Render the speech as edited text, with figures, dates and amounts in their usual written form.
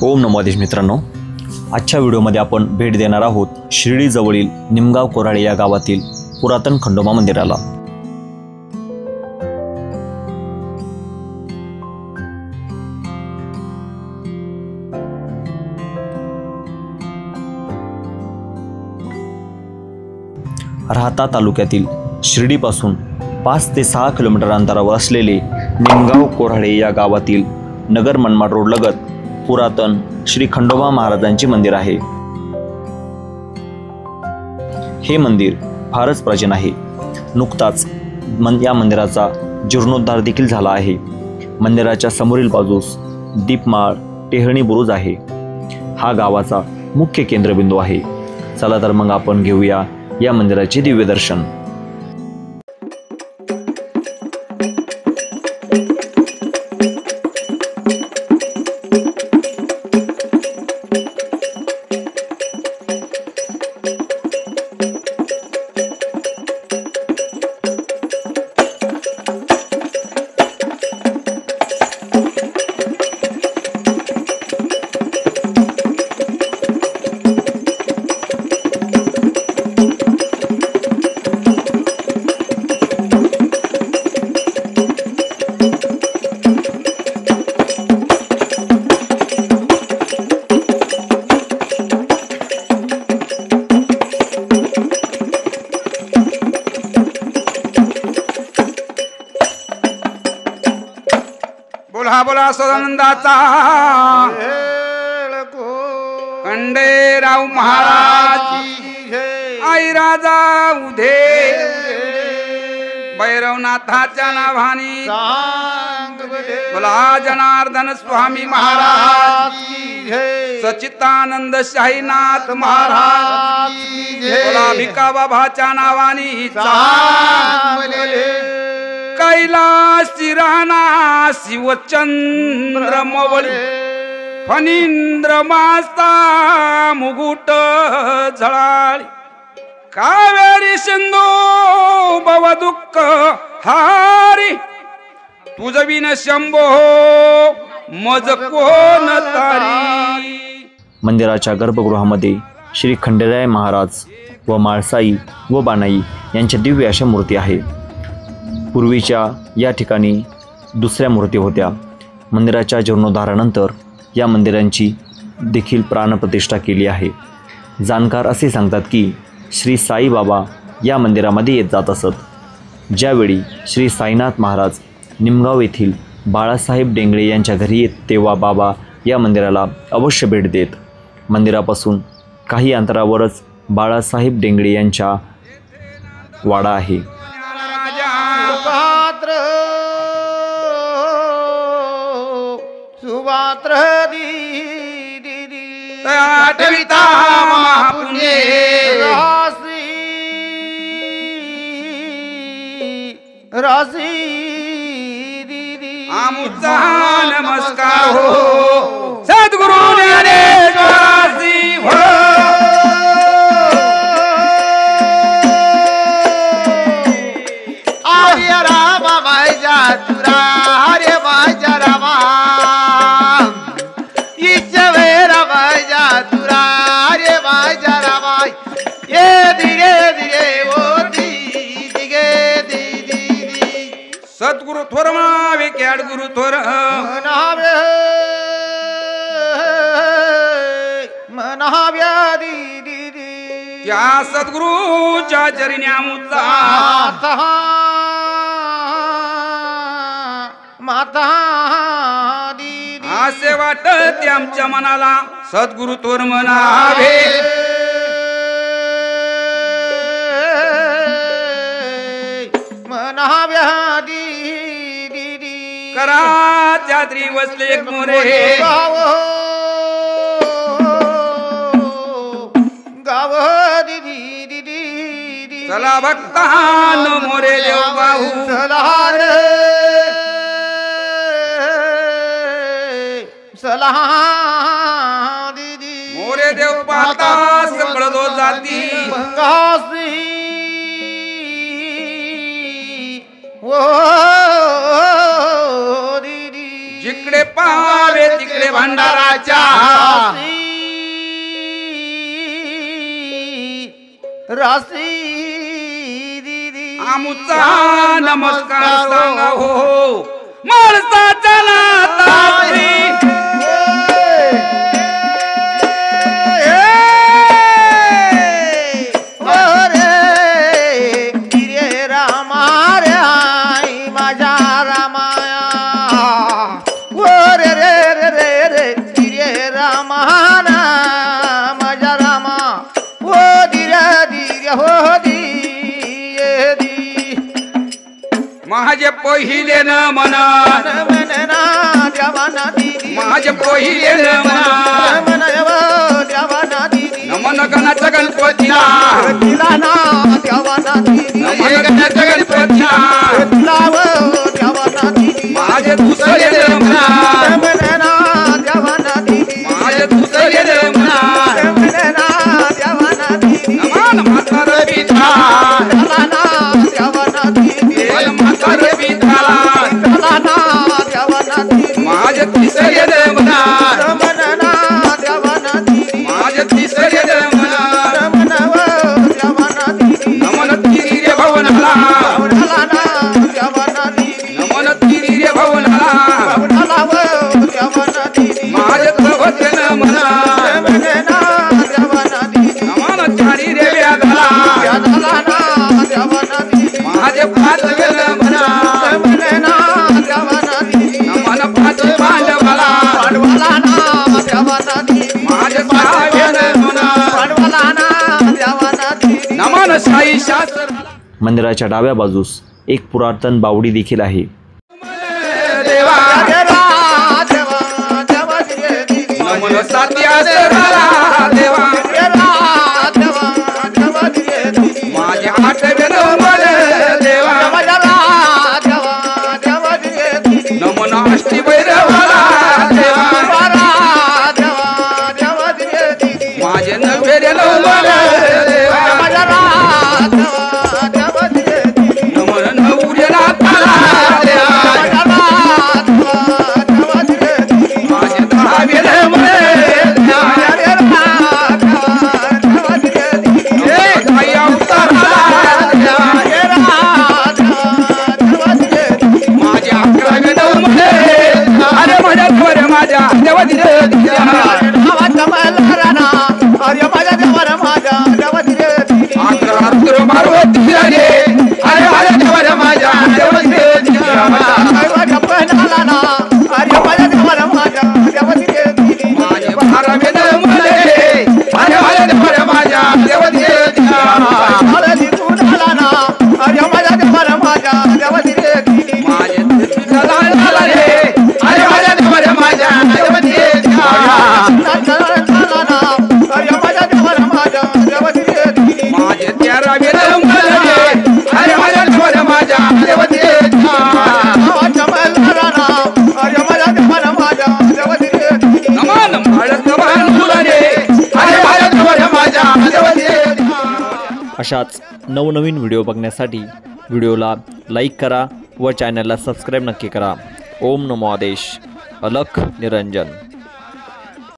ओम नमो देश मित्रांनो, आजच्या व्हिडिओमध्ये आपण भेट देणार आहोत शिर्डी जवळील निमगाव कोराळे या गावातील पुरातन खंडोबा मंदिराला। राहता तालुक्यातील शिर्डीपासून 5 ते 6 किलोमीटर अंतरावर असलेले निमगाव कोराळे या गावातील नगर मनमाड रोड लगत पुरातन श्री खंडोबा महाराजांचे मंदिर आहे। हे मंदिर फारच प्राचीन आहे। नुकताच या मंदिराचा जीर्णोद्धार देखील झाला आहे। मंदिराच्या समोरील बाजूस दीपमाळ टेहळणी बुरुज आहे। हा गावाचा मुख्य केंद्रबिंदू आहे। चला तर मग आपण घेऊया या मंदिराचे दिव्य दर्शन। बोला सदानंदाचा खंडेराव महाराज आई राजा उधे भैरवनाथाच्या नावानी बोला जनार्दन स्वामी महाराज सचितानंद शाहीनाथ महाराज बोला भिका बाबाच्या नावानी कैलासी राणा शिवचंद्र मवळी फणींद्र मास्ता मुगुट झळाळी कावेरी सिंधू भव दुःख हारी तुझ विन शंभो मज कोण तारी। मंदिराच्या गर्भगृहामध्ये श्री खंडेराय महाराज व माळसाई व बानाई यांच्या दिव्य अशा मूर्ती आहे। पूर्वीच्या या ठिकाणी दुसऱ्या मूर्ती होत्या। मंदिराच्या जीर्णोद्धारानंतर या मंदिरांची देखील प्राणप्रतिष्ठा केली आहे। जाणकार असे सांगतात की श्री साई बाबा या मंदिरामध्ये येत जात असत। ज्यावेळी श्री साईनाथ महाराज निमगाव येथील बाळासाहेब डेंगळे यांच्या घरी येत तेव्हा बाबा या मंदिराला अवश्य भेट देत। मंदिरापासून काही अंतरावरच बाळासाहेब डेंगळे यांचा वाडा आहे। सुभाद्र दीदी आठविता महापुण्ये राशी दीदी आमुचा नमस्कार हो सद्गुरु ज्ञानेश्वर राशी हो। आर्य राम माझ्या तुरा हरे माझ्या रामा सद्गुरु थोर म्हणावे कॅड गुरु थोर म्हणाव्या दीदी त्या सद्गुरूच्या चरणी आमुचा माता दीदी असे वाटते आमच्या मनाला सद्गुरु थोर म्हणावे म्हणाव्या दीदी करा त्यात्री वसले एक मोरे गाव दीदी चला भक्तान मोरे देव बाहू सलार सलाह दीदी मोरे देव पाहता संभळदो जाती मंगासी ओ दीदी जिकडे पावे तिकडे भंडाराच्या राशी दिदी आमुचा नमस्कार सांगा हो माणसाच्या नाताची माझे पहिले न म्हणा माझे पहिले न म्हणा नमन गणाच्या गणपतीला नमन गणाच्या गणपतीला माझे दुसरे न म्हणा माझे दुसरे न म्हणा नमन म्हातार विठाल माझे तिसरे न म्हणा माझे तिसरे न म्हणा नमन तिरी रे भवनाला नमन तिरी रे भवनाला माझे प्रभते न म्हणा नमन चारी रे व्याधाला माझे पाचवे न म्हणा नमन पाच पांडवाला माझे सहावे न म्हणा नमन साई शास्त्र मंदिराच्या डाव्या बाजूस एक पुरातन बावडी देखील आहे. देवा नमन सात्यासराला देवा माझे आठवे नमन देवा नमन अष्टी भैरवाला देवा माझे नवे नमन देवा नमन नवरे नाथाला देवा माझे दहावे नमन अशाच नवनवीन व्हिडिओ बघण्यासाठी व्हिडिओला लाईक करा व चॅनलला सबस्क्राईब नक्की करा. ओम नमो आदेश अलख निरंजन.